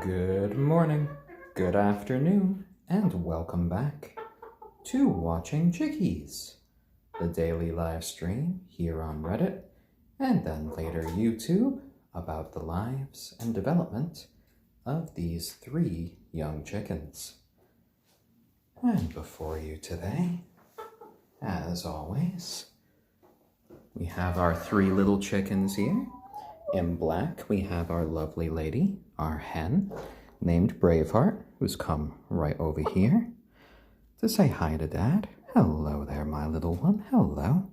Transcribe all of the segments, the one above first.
Good morning, good afternoon, and welcome back to Watching Chickies, the daily live stream here on Reddit, and then later YouTube about the lives and development of these 3 young chickens. And before you today, as always, we have our 3 little chickens here. In black, we have our lovely lady, our hen, named Braveheart, who's come right over here to say hi to Dad. Hello there, my little one. Hello.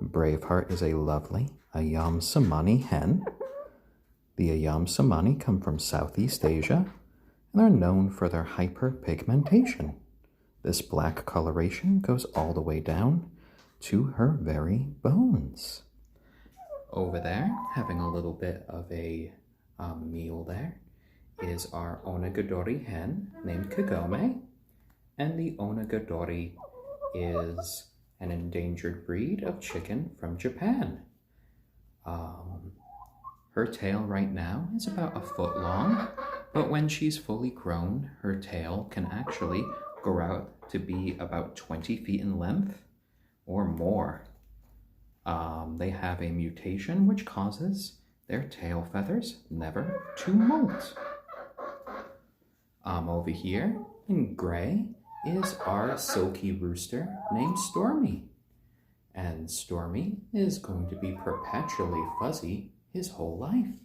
Braveheart is a lovely ayam cemeni hen. The ayam cemeni come from Southeast Asia and are known for their hyperpigmentation. This black coloration goes all the way down to her very bones. Over there, having a little bit of a meal there, is our onagadori hen named Kagome. And the onagadori is an endangered breed of chicken from Japan. Her tail right now is about 1 foot long, but when she's fully grown, her tail can actually grow out to be about 20 feet in length or more. They have a mutation which causes their tail feathers never to molt. Over here in gray is our silky rooster named Stormy. And Stormy is going to be perpetually fuzzy his whole life.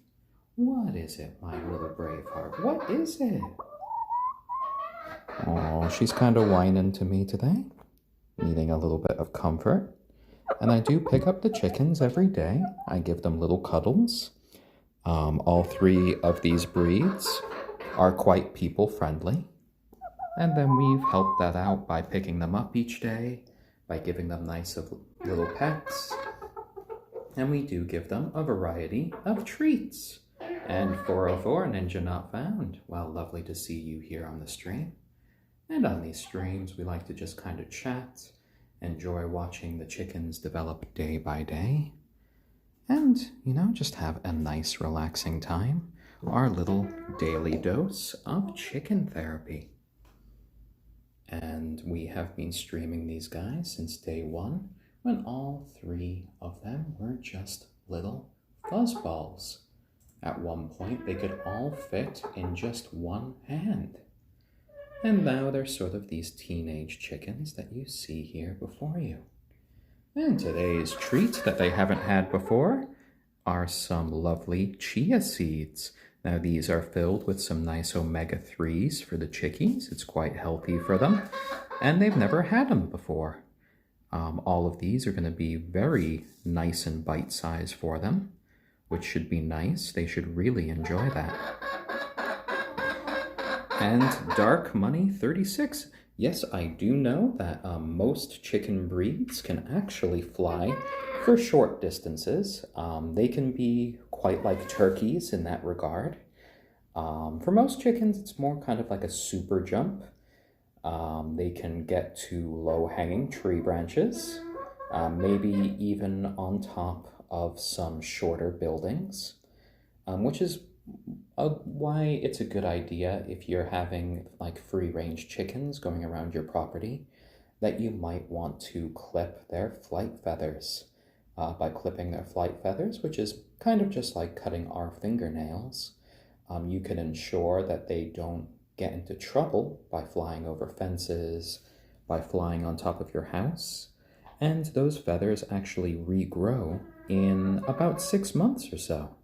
What is it, my little Braveheart? What is it? Oh, she's kind of whining to me today, needing a little bit of comfort. And I do pick up the chickens every day. I give them little cuddles. All 3 of these breeds are quite people friendly. And then we've helped that out by picking them up each day, by giving them nice little pets. And we do give them a variety of treats. And 404 Ninja Not Found. Well, lovely to see you here on the stream. And on these streams, we like to just kind of chat, enjoy watching the chickens develop day by day, and, just have a nice relaxing time, our little daily dose of chicken therapy. And we have been streaming these guys since day 1, when all 3 of them were just little fuzzballs. At one point, they could all fit in just one hand. And now they're sort of these teenage chickens that you see here before you. And today's treat that they haven't had before are some lovely chia seeds. Now these are filled with some nice omega-3s for the chickies. It's quite healthy for them. And they've never had them before. All of these are going to be very nice and bite-sized for them, which should be nice. They should really enjoy that. And Dark Money 36. Yes, I do know that most chicken breeds can actually fly for short distances. They can be quite like turkeys in that regard. For most chickens, it's more kind of like a super jump. They can get to low-hanging tree branches, maybe even on top of some shorter buildings, which is why it's a good idea if you're having like free-range chickens going around your property, that you might want to clip their flight feathers. By clipping their flight feathers, which is kind of just like cutting our fingernails, you can ensure that they don't get into trouble by flying over fences, by flying on top of your house, and those feathers actually regrow in about 6 months or so.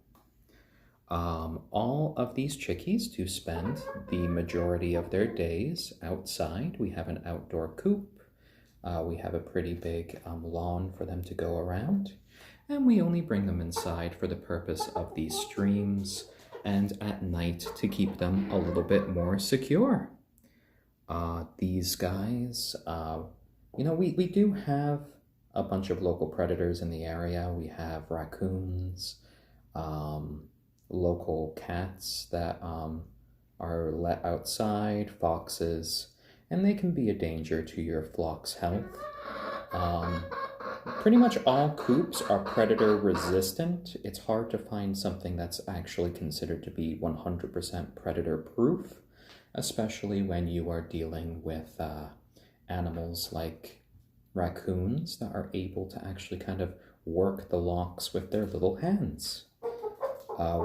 All of these chickies do spend the majority of their days outside. We have an outdoor coop. We have a pretty big lawn for them to go around. And we only bring them inside for the purpose of these streams and at night to keep them a little bit more secure. These guys, we do have a bunch of local predators in the area. We have raccoons, local cats that are let outside, foxes, and they can be a danger to your flock's health. Pretty much all coops are predator resistant. It's hard to find something that's actually considered to be 100% predator proof, especially when you are dealing with animals like raccoons that are able to actually kind of work the locks with their little hands.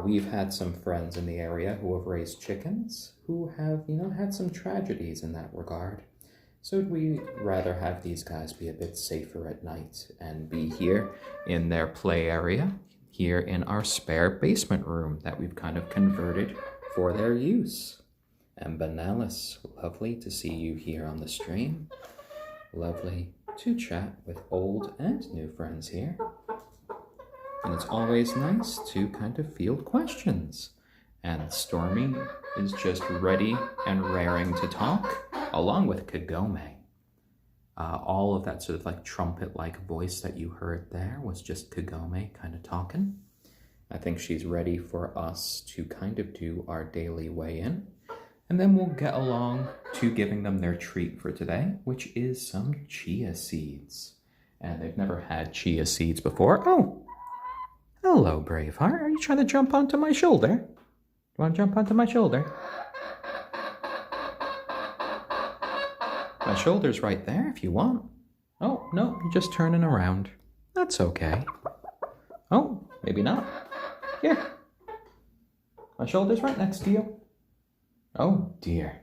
We've had some friends in the area who have raised chickens who have, had some tragedies in that regard. So we'd rather have these guys be a bit safer at night and be here in their play area, here in our spare basement room that we've kind of converted for their use. And Benalis, lovely to see you here on the stream. Lovely to chat with old and new friends here. And it's always nice to kind of field questions. And Stormy is just ready and raring to talk, along with Kagome. All of that sort of like trumpet-like voice that you heard there was just Kagome kind of talking. I think she's ready for us to kind of do our daily weigh-in. And then we'll get along to giving them their treat for today, which is some chia seeds. And they've never had chia seeds before. Oh! Hello, Braveheart. Are you trying to jump onto my shoulder? You want to jump onto my shoulder? My shoulder's right there if you want. Oh, no, you're just turning around. That's okay. Oh, maybe not. Here. My shoulder's right next to you. Oh, dear.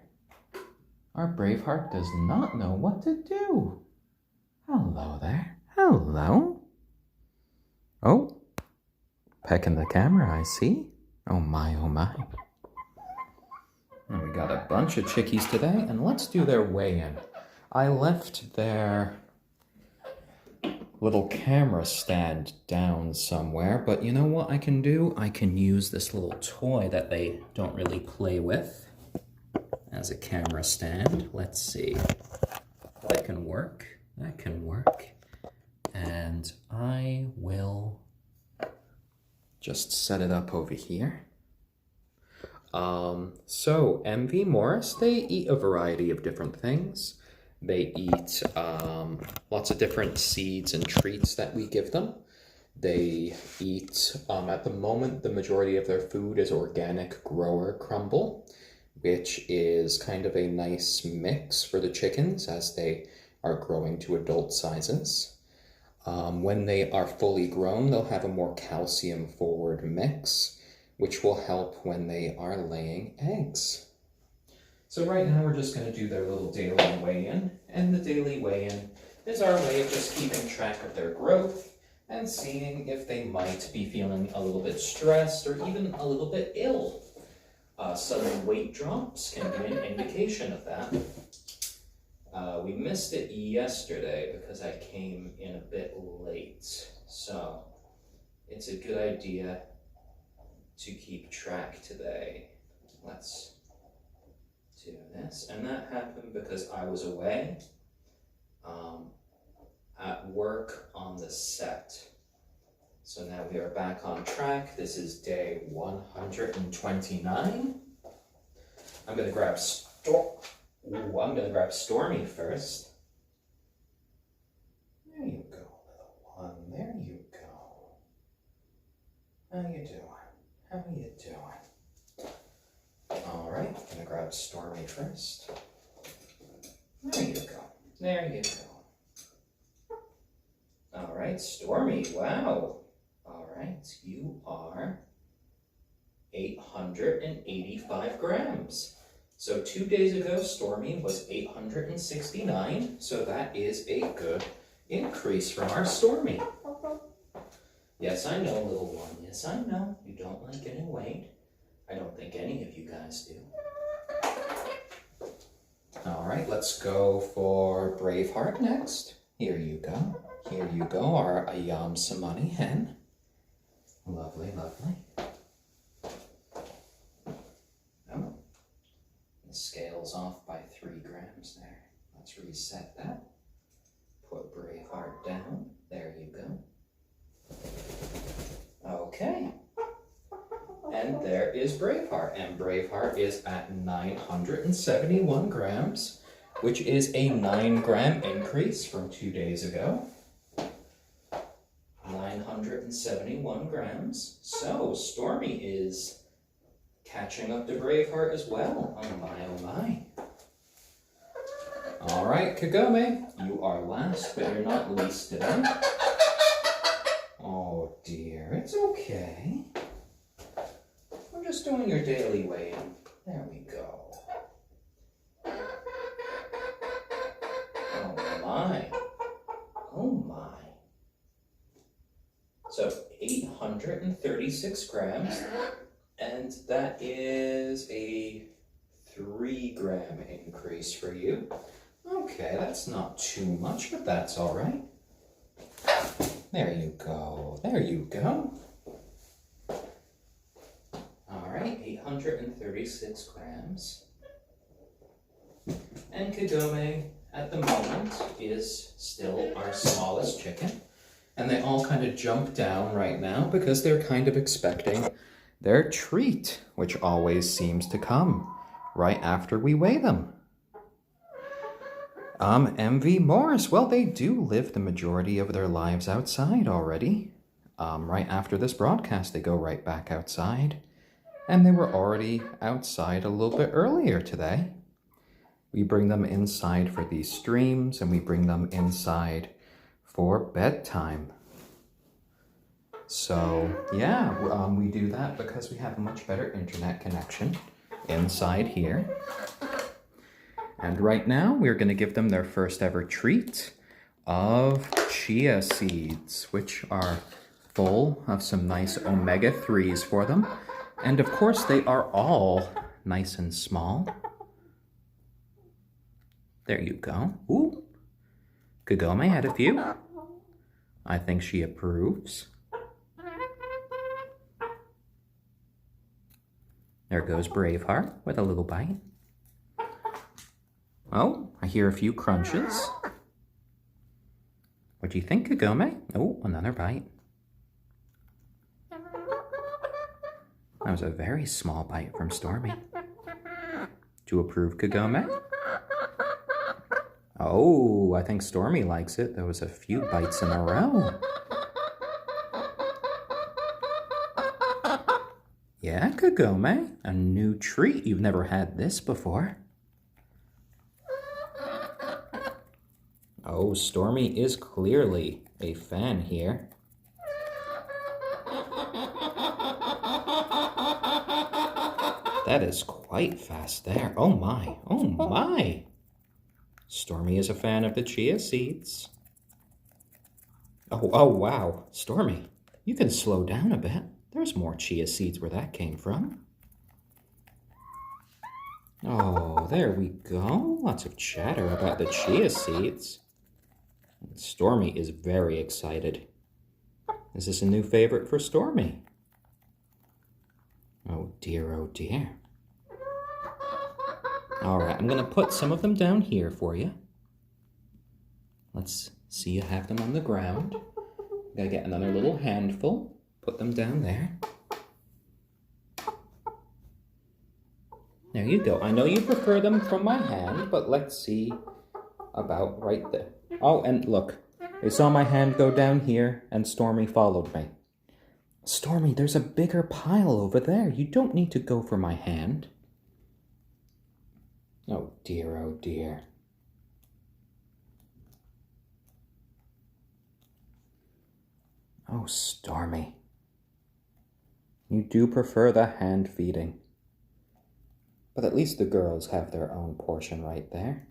Our Braveheart does not know what to do. Hello there. Hello. Oh. Pecking the camera, I see. Oh my, oh my. And we got a bunch of chickies today, and let's do their weigh-in. I left their little camera stand down somewhere, but you know what I can do? I can use this little toy that they don't really play with as a camera stand. Let's see. That can work. That can work. And I will just set it up over here. So MV Morris, they eat a variety of different things. They eat lots of different seeds and treats that we give them. They eat, at the moment, the majority of their food is organic grower crumble, which is kind of a nice mix for the chickens as they are growing to adult sizes. When they are fully grown, they'll have a more calcium-forward mix, which will help when they are laying eggs. So right now we're just going to do their little daily weigh-in, and the daily weigh-in is our way of just keeping track of their growth and seeing if they might be feeling a little bit stressed or even a little bit ill. Sudden weight drops can be an indication of that. We missed it yesterday because I came in a bit late, so it's a good idea to keep track today. Let's do this, and that happened because I was away at work on the set. So now we are back on track. This is day 129. I'm gonna grab Stormy first. There you go, little one. There you go. How you doing? How you doing? All right, I'm gonna grab Stormy first. There you go. There you go. All right, Stormy, wow. All right, you are 885 grams. So 2 days ago, Stormy was 869, so that is a good increase from our Stormy. Yes, I know, little one. Yes, I know. You don't like getting weighed. I don't think any of you guys do. All right, let's go for Braveheart next. Here you go. Here you go, our ayam cemeni hen. Lovely, lovely. Oh, the scale's off by 3 grams there. Let's reset that. Put Braveheart down. There you go. Okay. And there is Braveheart. And Braveheart is at 971 grams, which is a 9-gram increase from 2 days ago. 21 grams. So, Stormy is catching up to Braveheart as well. Oh my, oh my. All right, Kagome, you are last, but you're not least today. Oh dear, it's okay. We're just doing your daily weighing. There we go. Oh my. Oh my. So 836 grams, and that is a 3-gram increase for you. Okay, that's not too much, but that's all right. There you go. There you go. All right, 836 grams. And Kagome, at the moment, is still our smallest chicken. And they all kind of jump down right now because they're kind of expecting their treat, which always seems to come right after we weigh them. MV Morris, well, they do live the majority of their lives outside already. Right after this broadcast, they go right back outside. And they were already outside a little bit earlier today. We bring them inside for these streams, and we bring them inside for bedtime. So, yeah, we do that because we have a much better internet connection inside here. And right now, we're going to give them their first ever treat of chia seeds, which are full of some nice omega-3s for them. And of course, they are all nice and small. There you go. Ooh, Kagome had a few. I think she approves. There goes Braveheart with a little bite. Oh, I hear a few crunches. What do you think, Kagome? Oh, another bite. That was a very small bite from Stormy. Do you approve, Kagome? Oh, I think Stormy likes it. There was a few bites in a row. Yeah, Kagome, a new treat. You've never had this before. Oh, Stormy is clearly a fan here. That is quite fast there. Oh my, oh my. Stormy is a fan of the chia seeds. Oh wow, Stormy, you can slow down a bit. There's more chia seeds where that came from. Oh, there we go. Lots of chatter about the chia seeds. Stormy is very excited. Is this a new favorite for Stormy? Oh dear, oh dear. All right, I'm going to put some of them down here for you. Let's see you have them on the ground. Gotta get another little handful. Put them down there. There you go. I know you prefer them from my hand, but let's see about right there. Oh, and look. They saw my hand go down here, and Stormy followed me. Stormy, there's a bigger pile over there. You don't need to go for my hand. Oh dear, oh dear. Oh, Stormy. You do prefer the hand feeding. But at least the girls have their own portion right there.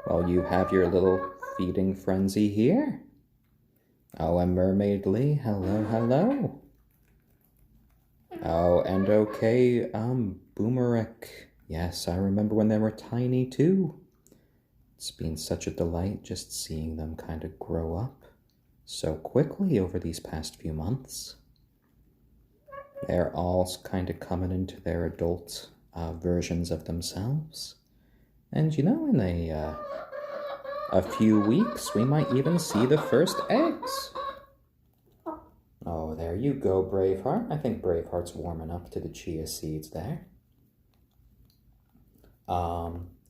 While you have your little feeding frenzy here. Oh, and Mermaid Lee, hello, hello. Oh, and okay, Boomerang. Yes, I remember when they were tiny too. It's been such a delight just seeing them kind of grow up so quickly over these past few months. They're all kind of coming into their adult versions of themselves. And you know, in a few weeks, we might even see the first eggs. Oh, there you go, Braveheart. I think Braveheart's warming up to the chia seeds there.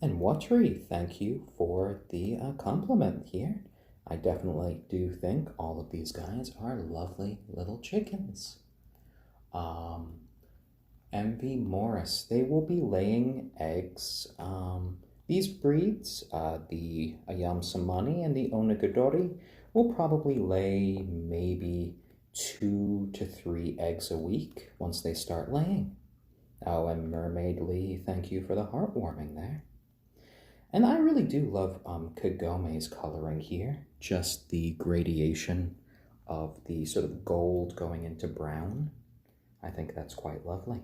And Watery, thank you for the compliment here. I definitely do think all of these guys are lovely little chickens. MV Morris, they will be laying eggs. These breeds, the ayam cemeni and the onagadori, will probably lay maybe 2 to 3 eggs a week once they start laying. Oh, and Mermaid Lee, thank you for the heartwarming there. And I really do love Kagome's coloring here. Just the gradation of the sort of gold going into brown. I think that's quite lovely.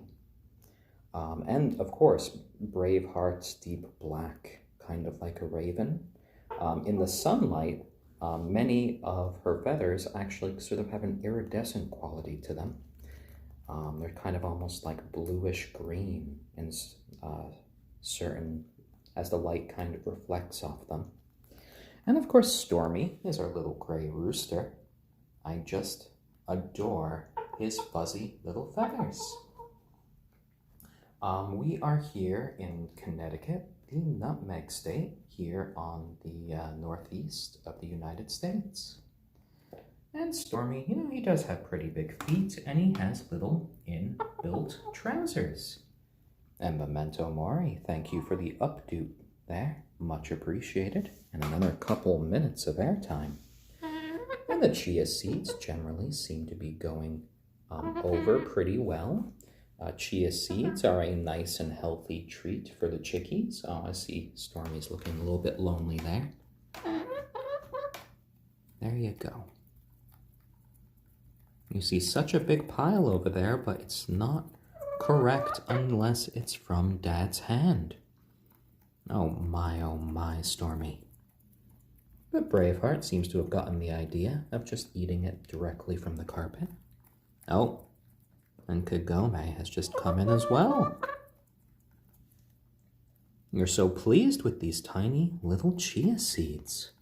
And of course, Braveheart's deep black, kind of like a raven. In the sunlight, many of her feathers actually sort of have an iridescent quality to them. They're kind of almost like bluish green in certain, as the light kind of reflects off them. And of course, Stormy is our little gray rooster. I just adore his fuzzy little feathers. We are here in Connecticut, the Nutmeg State, here on the northeast of the United States. And Stormy, you know, he does have pretty big feet, and he has little inbuilt trousers. And Memento Mori, thank you for the updo there. Much appreciated. And another couple minutes of airtime. And the chia seeds generally seem to be going over pretty well. Chia seeds are a nice and healthy treat for the chickies. Oh, I see Stormy's looking a little bit lonely there. There you go. You see such a big pile over there, but it's not correct unless it's from Dad's hand. Oh my, Stormy. But Braveheart seems to have gotten the idea of just eating it directly from the carpet. Oh, and Kagome has just come in as well. You're so pleased with these tiny little chia seeds.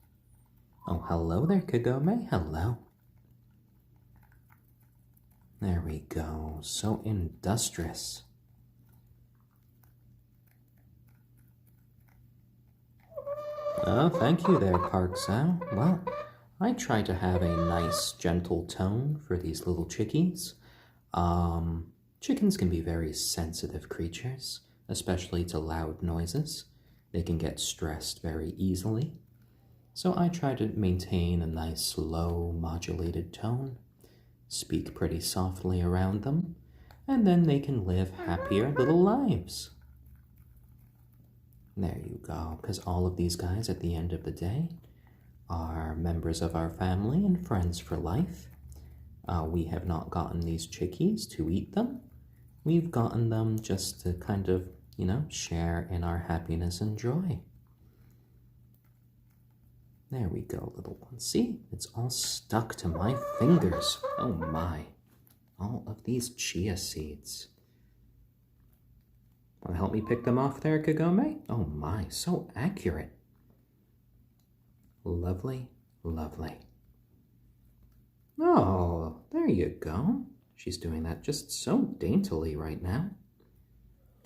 Oh, hello there, Kagome. Hello. There we go. So industrious. Oh, thank you there, Parksow. Well, I try to have a nice, gentle tone for these little chickies. Chickens can be very sensitive creatures, especially to loud noises. They can get stressed very easily. So I try to maintain a nice, low, modulated tone, speak pretty softly around them, and then they can live happier little lives. There you go, because all of these guys at the end of the day are members of our family and friends for life. We have not gotten these chickies to eat them. We've gotten them just to kind of, you know, share in our happiness and joy. There we go, little one. See, it's all stuck to my fingers. Oh my, all of these chia seeds. Want to help me pick them off there, Kagome? Oh my, so accurate. Lovely, lovely. Oh, there you go. She's doing that just so daintily right now.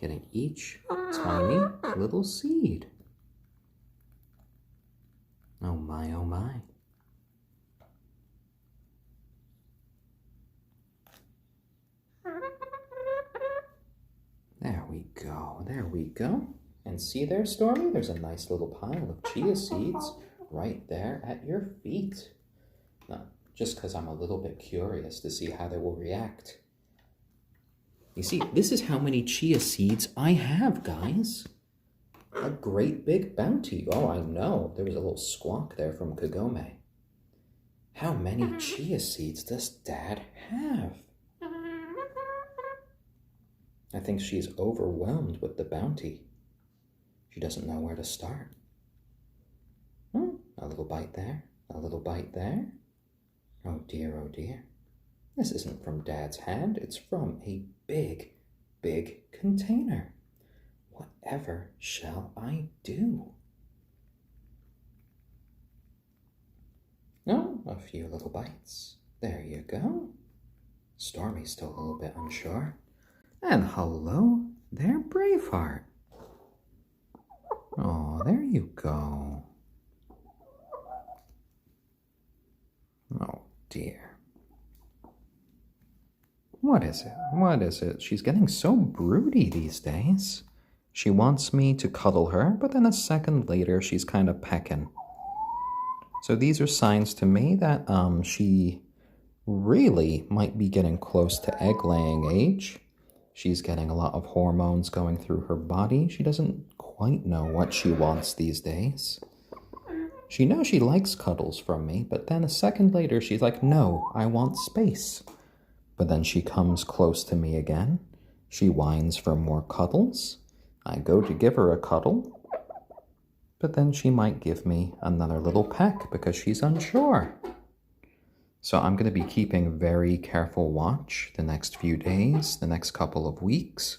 Getting each tiny little seed. Oh my, oh my. There we go, there we go. And see there, Stormy? There's a nice little pile of chia seeds right there at your feet. Now, just because I'm a little bit curious to see how they will react. You see, this is how many chia seeds I have, guys. A great big bounty. Oh, I know. There was a little squawk there from Kagome. How many chia seeds does Dad have? I think she's overwhelmed with the bounty. She doesn't know where to start. Oh, a little bite there. A little bite there. Oh dear, oh dear. This isn't from Dad's hand. It's from a big, big container. Whatever shall I do? Oh, a few little bites. There you go. Stormy's still a little bit unsure. And hello there, Braveheart. Oh, there you go. Oh dear. What is it? What is it? She's getting so broody these days. She wants me to cuddle her, but then a second later she's kind of pecking. So these are signs to me that she really might be getting close to egg-laying age. She's getting a lot of hormones going through her body. She doesn't quite know what she wants these days. She knows she likes cuddles from me, but then a second later she's like, no, I want space. But then she comes close to me again. She whines for more cuddles. I go to give her a cuddle, but then she might give me another little peck because she's unsure. So I'm going to be keeping very careful watch the next few days, the next couple of weeks,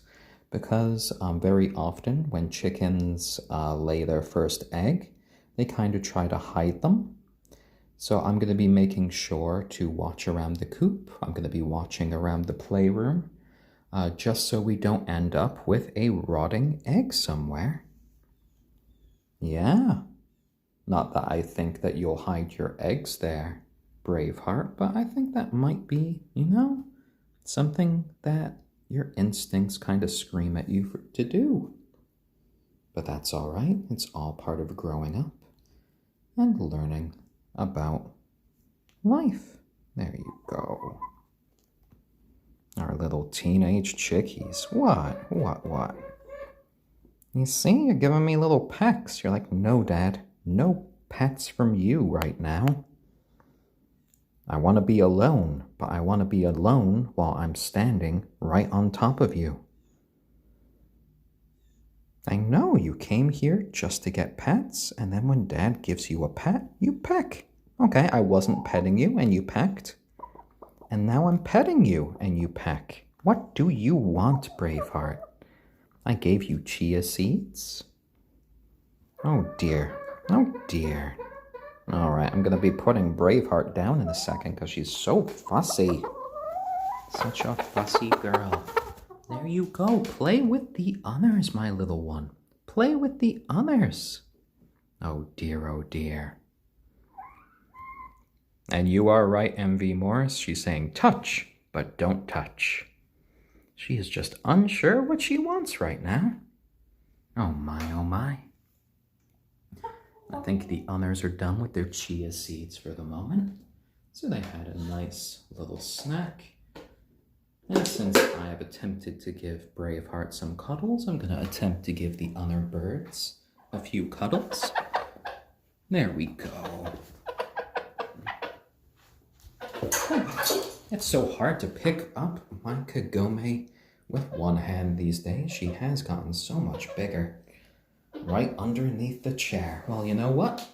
because very often when chickens lay their first egg, they kind of try to hide them. So I'm going to be making sure to watch around the coop. I'm going to be watching around the playroom, just so we don't end up with a rotting egg somewhere. Yeah, not that I think that you'll hide your eggs there, Braveheart, but I think that might be, something that your instincts kind of scream at you to do. But that's all right. It's all part of growing up and learning about life. There you go. Our little teenage chickies. What? You see, you're giving me little pecks. You're like, no, Dad, no pets from you right now. I want to be alone, but I want to be alone while I'm standing right on top of you. I know you came here just to get pets, and then when Dad gives you a pet, you peck. Okay, I wasn't petting you, and you pecked. And now I'm petting you, and you peck. What do you want, Braveheart? I gave you chia seeds. Oh dear. Oh dear. All right, I'm going to be putting Braveheart down in a second because she's so fussy. Such a fussy girl. There you go. Play with the others, my little one. Play with the others. Oh dear, oh dear. And you are right, MV Morris. She's saying touch, but don't touch. She is just unsure what she wants right now. Oh my, oh my. I think the others are done with their chia seeds for the moment. So they had a nice little snack. And since I have attempted to give Braveheart some cuddles, I'm going to attempt to give the other birds a few cuddles. There we go. It's so hard to pick up my Kagome with one hand these days. She has gotten so much bigger. Right underneath the chair. Well, you know what?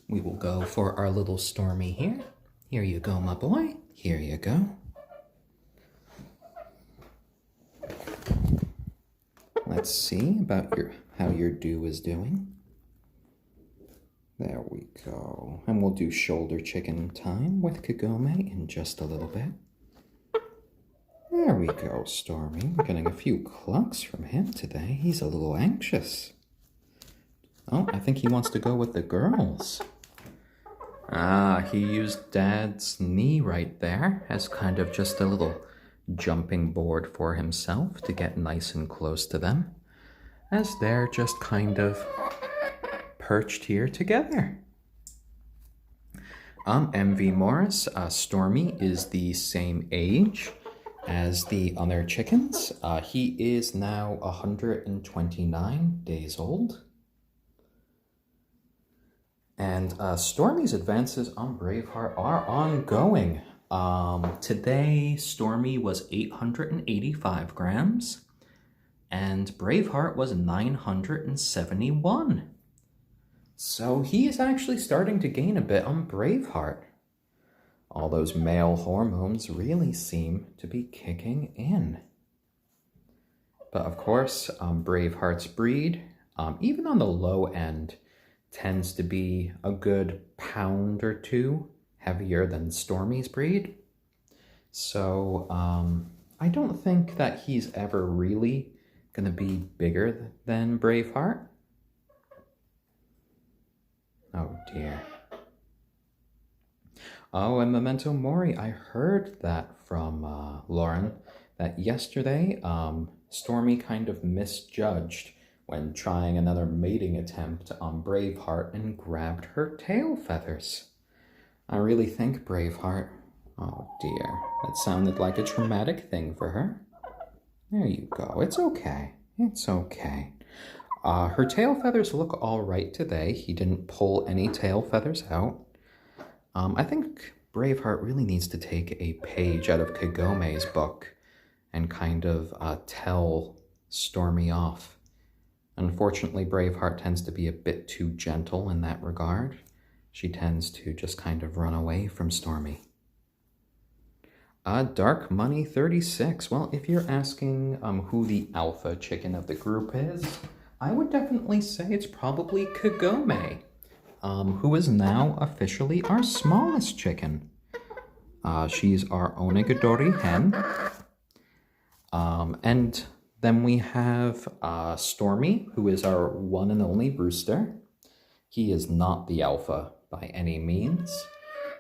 We will go for our little Stormy here. Here you go, my boy. Here you go. Let's see about how your dew is doing. There we go. And we'll do shoulder chicken time with Kagome in just a little bit. There we go, Stormy. We're getting a few clucks from him today. He's a little anxious. Oh, I think he wants to go with the girls. Ah, he used Dad's knee right there as kind of just a little jumping board for himself to get nice and close to them, as they're just kind of perched here together. MV Morris, Stormy is the same age as the other chickens. He is now 129 days old. And Stormy's advances on Braveheart are ongoing. Today, Stormy was 885 grams, and Braveheart was 971. So he is actually starting to gain a bit on Braveheart. All those male hormones really seem to be kicking in. But of course, Braveheart's breed, even on the low end, tends to be a good pound or two heavier than Stormy's breed. So I don't think that he's ever really going to be bigger than Braveheart. Oh dear. Oh, and Memento Mori, I heard that from Lauren, that yesterday Stormy kind of misjudged when trying another mating attempt on Braveheart and grabbed her tail feathers. I really think Braveheart... Oh dear, that sounded like a traumatic thing for her. There you go, it's okay. It's okay. Her tail feathers look all right today. He didn't pull any tail feathers out. I think Braveheart really needs to take a page out of Kagome's book and kind of tell Stormy off. Unfortunately, Braveheart tends to be a bit too gentle in that regard. She tends to just kind of run away from Stormy. Dark Money 36. Well, if you're asking who the alpha chicken of the group is, I would definitely say it's probably Kagome, who is now officially our smallest chicken. She's our onagadori hen. And then we have Stormy, who is our one and only rooster. He is not the alpha by any means,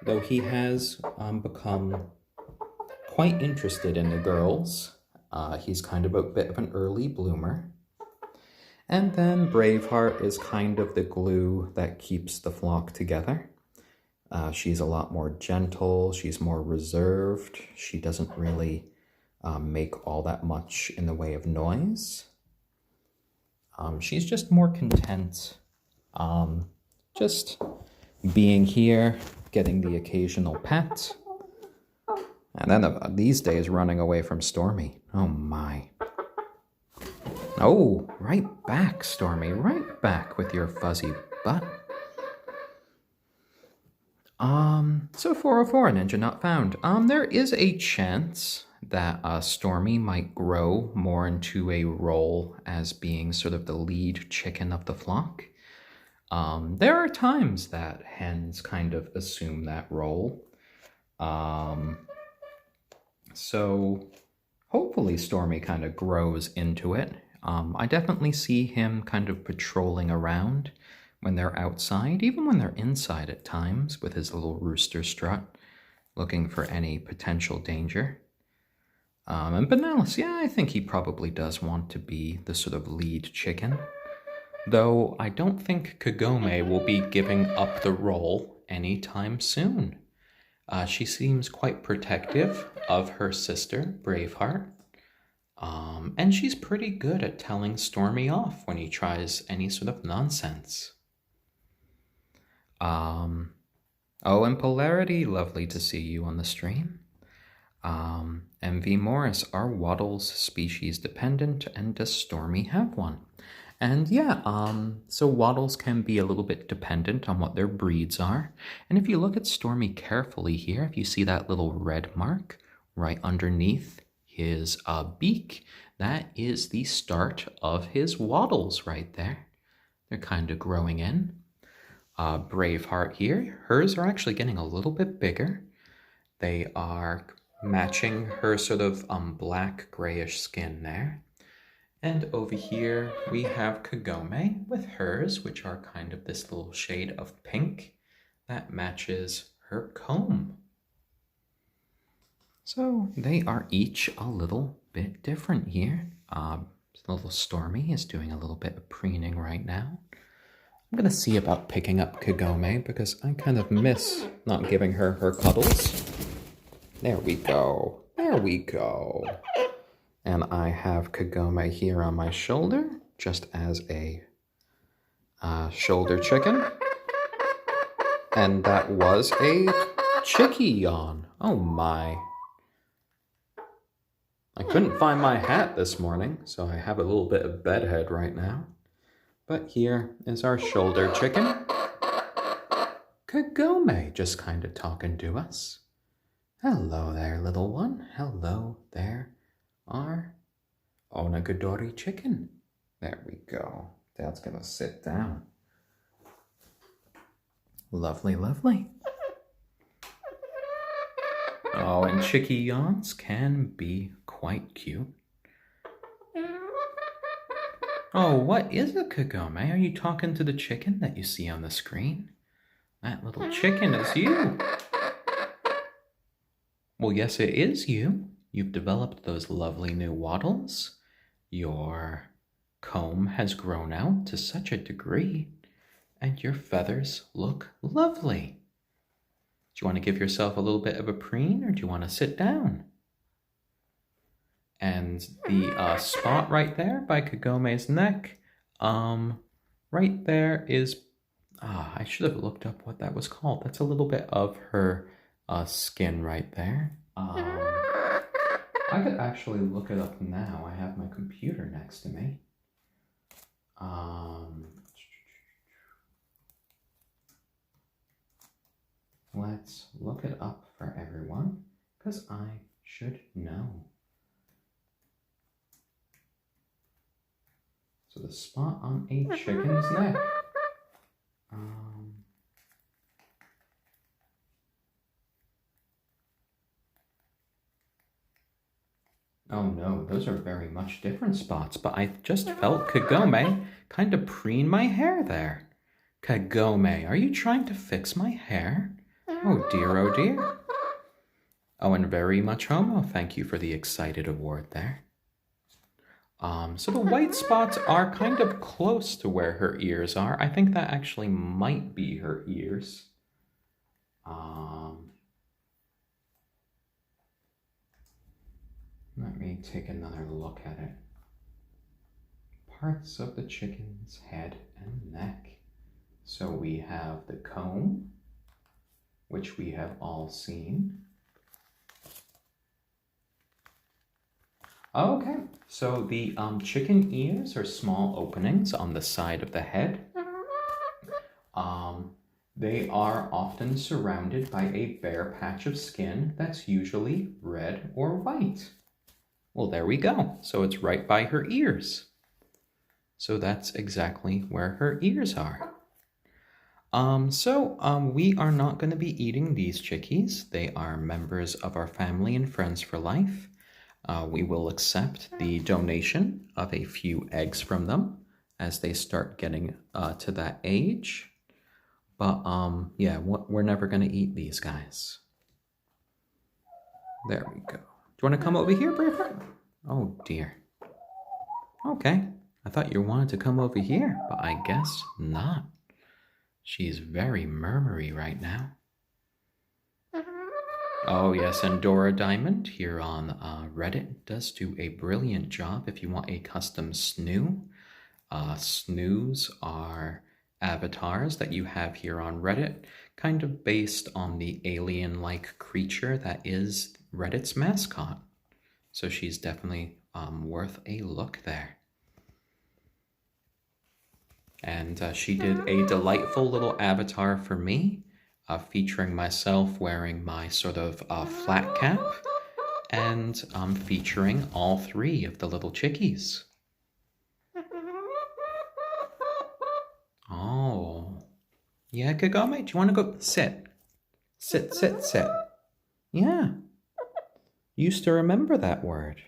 though he has become quite interested in the girls. He's kind of a bit of an early bloomer. And then Braveheart is kind of the glue that keeps the flock together. She's a lot more gentle, she's more reserved, she doesn't really make all that much in the way of noise. She's just more content, just being here, getting the occasional pet, and then these days running away from Stormy. Oh my. Oh, right back, Stormy, right back with your fuzzy butt. So 404, Ninja not found. There is a chance that Stormy might grow more into a role as being sort of the lead chicken of the flock. There are times that hens kind of assume that role. So hopefully Stormy kind of grows into it. I definitely see him kind of patrolling around when they're outside, even when they're inside at times with his little rooster strut, looking for any potential danger. And Benalis, yeah, I think he probably does want to be the sort of lead chicken, though I don't think Kagome will be giving up the role anytime soon. She seems quite protective of her sister, Braveheart, and she's pretty good at telling Stormy off when he tries any sort of nonsense. Oh, and Polarity, lovely to see you on the stream. MV Morris, are waddles species dependent, and does Stormy have one? And yeah, so waddles can be a little bit dependent on what their breeds are. And if you look at Stormy carefully here, if you see that little red mark right underneath his beak, that is the start of his waddles right there. They're kind of growing in. Braveheart here, hers are actually getting a little bit bigger. They are matching her sort of black grayish skin there. And over here we have Kagome with hers, which are kind of this little shade of pink that matches her comb. So they are each a little bit different here. Little Stormy is doing a little bit of preening right now. I'm going to see about picking up Kagome because I kind of miss not giving her her cuddles. There we go. There we go. And I have Kagome here on my shoulder, just as a shoulder chicken. And that was a chickie yawn. Oh my. I couldn't find my hat this morning, so I have a little bit of bedhead right now. But here is our shoulder chicken. Kagome just kind of talking to us. Hello there, little one. Hello there. Our onagadori chicken. There we go. Dad's gonna sit down. Lovely, lovely. Oh, and chickie yawns can be quite cute. Oh, what is it, Kagome? Are you talking to the chicken that you see on the screen? That little chicken is you. Well, yes, it is you. You've developed those lovely new wattles. Your comb has grown out to such a degree, and your feathers look lovely. Do you want to give yourself a little bit of a preen, or do you want to sit down? And the spot right there by Kagome's neck, right there is, I should have looked up what that was called. That's a little bit of her skin right there. I could actually look it up now. I have my computer next to me. Let's look it up for everyone, because I should know. So the spot on a chicken's neck. Oh no, those are very much different spots, but I just felt Kagome kind of preen my hair there. Kagome, are you trying to fix my hair? Oh dear, oh dear. Oh, and very much homo, thank you for the excited award there. So the white spots are kind of close to where her ears are. I think that actually might be her ears. Let me take another look at it. Parts of the chicken's head and neck. So we have the comb, which we have all seen. Okay, so the chicken ears are small openings on the side of the head. They are often surrounded by a bare patch of skin that's usually red or white. Well, there we go. So it's right by her ears. So that's exactly where her ears are. We are not going to be eating these chickies. They are members of our family and friends for life. We will accept the donation of a few eggs from them as they start getting to that age. But yeah, we're never going to eat these guys. There we go. Do you want to come over here, Braveheart? Oh dear. Okay, I thought you wanted to come over here, but I guess not. She's very murmury right now. Oh yes, and Dora Diamond here on Reddit does do a brilliant job if you want a custom snoo. Snoos are avatars that you have here on Reddit, kind of based on the alien-like creature that is Reddit's mascot. So she's definitely worth a look there. And she did a delightful little avatar for me, featuring myself wearing my sort of flat cap, and featuring all three of the little chickies. Oh. Yeah, Kagome, do you want to go sit? Sit, sit, sit. Yeah. Used to remember that word.